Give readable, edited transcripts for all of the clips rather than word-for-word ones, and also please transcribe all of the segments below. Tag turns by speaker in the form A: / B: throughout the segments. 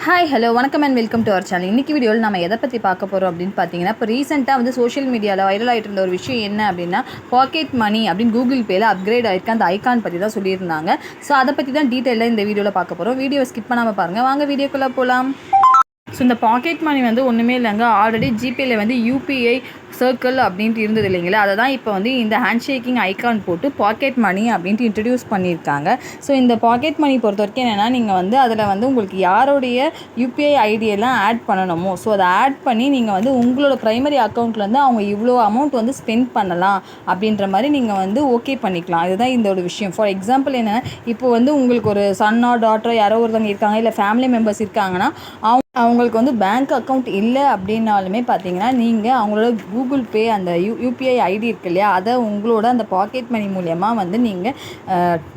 A: Hi hello வணக்கம் and welcome to our channel. இன்றைக்கி வீடியோவில் நம்ம எதை பற்றி பார்க்க போகிறோம் அப்படின்னு பார்த்தீங்கன்னா, இப்போ ரீசெண்டாக வந்து சோஷியல் மீடியாவில் வைரல் ஆகிட்டு இருந்த ஒரு விஷயம் என்ன அப்படின்னா, பாக்கெட் மணி அப்படின்னு கூகுள் பேயில் அப்கிரேட் ஆகிருக்கு அந்த ஐகான் பற்றி தான் சொல்லியிருந்தாங்க. ஸோ அதை பற்றி தான் டீட்டெயிலாக இந்த வீடியோவில் பார்க்க போகிறோம். வீடியோ ஸ்கிப் பண்ணாமல் பாருங்கள். வாங்க வீடியோக்குள்ளே போகலாம். ஸோ இந்த பாக்கெட் மணி வந்து ஒன்றுமே இல்லைங்க. ஆல்ரெடி ஜிபேயில் வந்து யூபிஐ சர்க்கிள் அப்படின்ட்டு இருந்தது இல்லைங்களா, அதை தான் இப்போ வந்து இந்த ஹேண்ட் ஷேக்கிங் ஐக்கான் போட்டு பாக்கெட் மணி அப்படின்ட்டு இன்ட்ரடியூஸ் பண்ணியிருக்காங்க. ஸோ இந்த பாக்கெட் மணி பொறுத்த வரைக்கும் என்னென்னா, நீங்கள் வந்து அதில் வந்து உங்களுக்கு யாருடைய யூபிஐ ஐடியெல்லாம் ஆட் பண்ணணுமோ, ஸோ அதை ஆட் பண்ணி நீங்கள் வந்து உங்களோட ப்ரைமரி அக்கௌண்ட்லேருந்து அவங்க இவ்வளோ அமௌண்ட் வந்து ஸ்பெண்ட் பண்ணலாம் அப்படின்ற மாதிரி நீங்கள் வந்து ஓகே பண்ணிக்கலாம். இதுதான் இந்த ஒரு விஷயம். ஃபார் எக்ஸாம்பிள் என்னென்னா, இப்போ வந்து உங்களுக்கு ஒரு சன்னோ டாட்டரோ யாரோ ஒருத்தவங்க இருக்காங்க, இல்லை ஃபேமிலி மெம்பர்ஸ் இருக்காங்கன்னா, அவங்களுக்கு வந்து பேங்க் அக்கௌண்ட் இல்லை அப்படின்னாலுமே பார்த்தீங்கன்னா, நீங்கள் அவங்களோட கூகுள் பே அந்த யூபிஐ ஐடி இருக்கு இல்லையா, அதை உங்களோட அந்த பாக்கெட் மணி மூலயமா வந்து நீங்கள்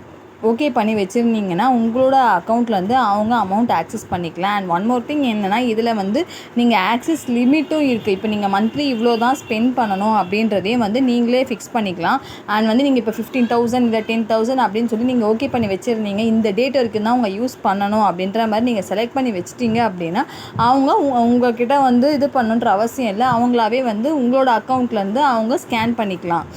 A: ஓகே பண்ணி வச்சுருந்தீங்கன்னா உங்களோட அக்கௌண்ட்லேருந்து அவங்க அமௌண்ட் ஆக்சஸ் பண்ணிக்கலாம். அண்ட் ஒன் மோர் திங் என்னென்னா, இதில் வந்து நீங்கள் ஆக்சஸ் லிமிட்டும் இருக்குது. இப்போ நீங்கள் மந்த்லி இவ்வளோ தான் ஸ்பெண்ட் பண்ணணும் அப்படின்றதே வந்து நீங்களே ஃபிக்ஸ் பண்ணிக்கலாம். அண்ட் வந்து நீங்கள் இப்போ 15,000 இல்லை 10,000 அப்படின்னு சொல்லி நீங்கள் ஓகே பண்ணி வச்சுருந்தீங்க, இந்த டேட் வரைக்கும் தான் அவங்க யூஸ் பண்ணணும் அப்படின்ற மாதிரி நீங்கள் செலக்ட் பண்ணி வச்சுட்டீங்க அப்படின்னா, அவங்க உங்கள்கிட்ட வந்து இது பண்ணணுன்ற அவசியம் இல்லை. அவங்களாவே வந்து உங்களோட அக்கௌண்ட்லேருந்து அவங்க ஸ்கேன் பண்ணிக்கலாம்.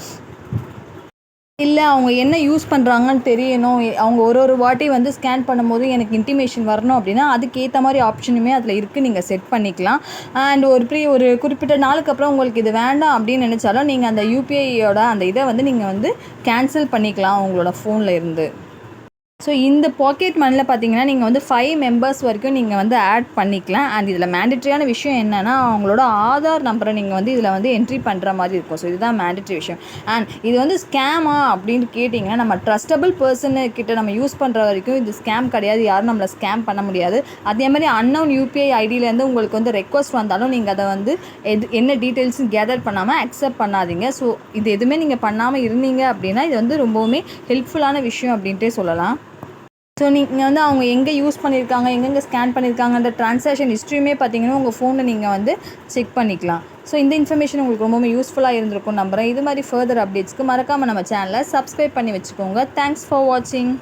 A: இல்லை அவங்க என்ன யூஸ் பண்ணுறாங்கன்னு தெரியணும், அவங்க ஒரு வாட்டி வந்து ஸ்கேன் பண்ணும்போது எனக்கு இன்டிமேஷன் வரணும் அப்படின்னா, அதுக்கேற்ற மாதிரி ஆப்ஷனுமே அதில் இருக்குது. நீங்கள் செட் பண்ணிக்கலாம். அண்ட் ஒரு குறிப்பிட்ட நாளுக்கு அப்புறம் உங்களுக்கு இது வேண்டாம் அப்படின்னு நினச்சாலும் நீங்கள் அந்த யூபிஐயோட அந்த இதை வந்து நீங்கள் வந்து கேன்சல் பண்ணிக்கலாம் உங்களோட ஃபோனில் இருந்து. ஸோ இந்த பாக்கெட் மணியில் பார்த்தீங்கன்னா, நீங்கள் வந்து 5 மெம்பர்ஸ் வரைக்கும் நீங்கள் வந்து ஆட் பண்ணிக்கலாம். அண்ட் இதில் மேண்டட்ரியான விஷயம் என்னென்னா, அவங்களோட ஆதார் நம்பரை நீங்கள் வந்து இதில் வந்து என்ட்ரி பண்ணுற மாதிரி இருக்கும். ஸோ இதுதான் மேண்டட்ரி விஷயம். அண்ட் இது வந்து ஸ்கேமா அப்படின்னு கேட்டிங்கன்னா, நம்ம ட்ரஸ்டபிள் பர்சனுக்கிட்ட நம்ம யூஸ் பண்ணுற வரைக்கும் இது ஸ்கேம் கிடையாது. யாரும் நம்மளை ஸ்கேம் பண்ண முடியாது. அதே மாதிரி அன்னவுன் யூபிஐ ஐடியிலேருந்து உங்களுக்கு வந்து ரெக்வஸ்ட் வந்தாலும் நீங்கள் அதை வந்து என்ன டீட்டெயில்ஸும் கேதர் பண்ணாமல் அக்செப்ட் பண்ணாதீங்க. ஸோ இது எதுவுமே நீங்கள் பண்ணாமல் இருந்தீங்க அப்படின்னா, இது வந்து ரொம்பவுமே ஹெல்ப்ஃபுல்லான விஷயம் அப்படின்ட்டே சொல்லலாம். ஸோ நீங்கள் வந்து அவங்க எங்கே யூஸ் பண்ணியிருக்காங்க, எங்கெங்கே ஸ்கேன் பண்ணியிருக்காங்கன்ற ட்ரான்சாக்ஷன் ஹிஸ்ட்ரியுமே பார்த்தீங்கன்னா உங்கள் ஃபோனில் நீங்கள் வந்து செக் பண்ணிக்கலாம். ஸோ இந்த இன்ஃபர்மேஷன் உங்களுக்கு ரொம்பவே யூஸ்ஃபுல்லாக இருந்திருக்கும் நம்புகிறேன். இது மாதிரி ஃபர்தர் அப்டேட்ஸ்க்கு மறக்காமல் நம்ம சேனலை சப்ஸ்கிரைப் பண்ணி வச்சுக்கோங்க. தேங்க்ஸ் ஃபார் வாட்சிங்.